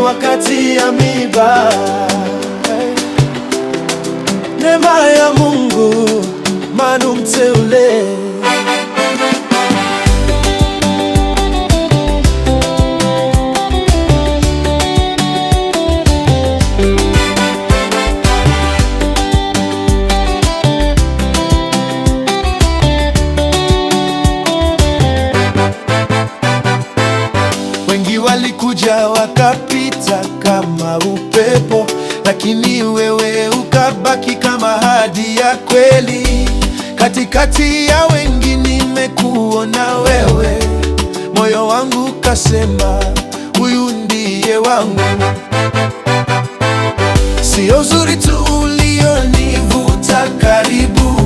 Wakati ya miba, neema ya Mungu, manu mteule. Wengi walikuja wakapita kama upepo, lakini wewe ukabaki kama ahadi ya kweli. Katikati ya wengi nimekuona wewe, moyo wangu kasema huyu ndiye wangu. Sio uzuri tu ulionivuta karibu,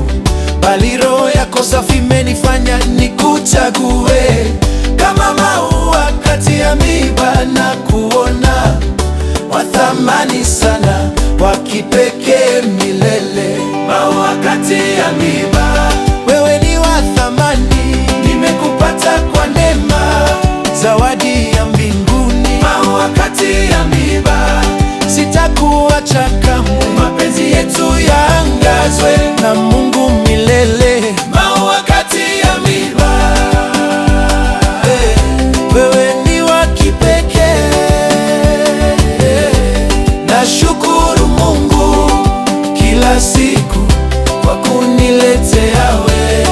bali roho yako safi imenifanya nikuchague. Kama maua kati ya miba na kuona wa thamani sana, wa kipekee milele. Maua kati ya miba, wewe ni wa thamani, nimekupata kwa neema, zawadi ya mbinguni. Maua kati ya miba, sitakuacha kamwe, mapenzi yetu yaangazwe na Mungu milele. Maua kati ya miba, wewe ni wa kipekee. Nashukuru Mungu kila siku kwa kuniletea wewe.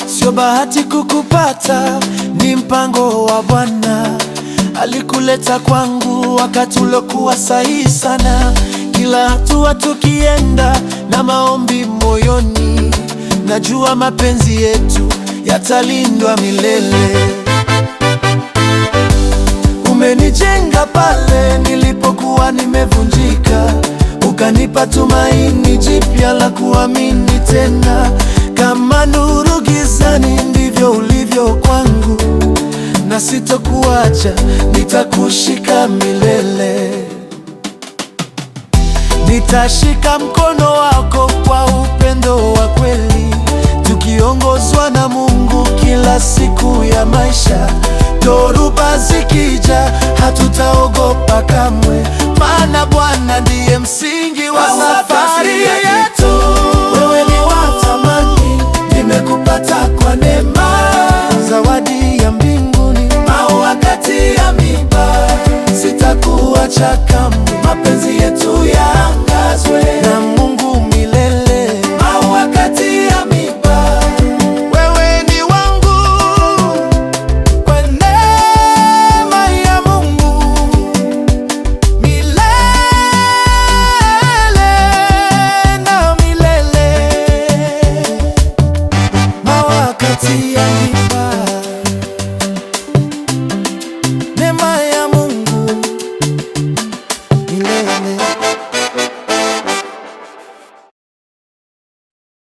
Sio bahati kukupata, ni mpango wa Bwana. Alikuleta kwangu wakati uliokuwa sahihi sana. Kila hatua tukienda na maombi moyoni, najua mapenzi yetu yatalindwa milele. Umenijenga pale nilipokuwa nimevunjika, ukanipa tumaini jipya la kuamini tena. Kama nuru gizani, ndivyo ulivyo kwangu, na sitokuacha, nitakushika milele. Nitashika mkono wako kwa upendo wa kweli, tukiongozwa na Mungu kila siku ya maisha. Dhoruba zikija, hatutaogopa kamwe, maana Bwana ndiye msingi wa safari yetu. Wewe ni wa thamani, nimekupata kwa neema, zawadi ya mbinguni. Maua kati ya miba, sitakuacha kamwe, mapenzi yetu yaangazwe na Mungu milele. Maua kati ya miba, wewe ni wangu kwa neema ya Mungu milele na milele. Maua kati ya miba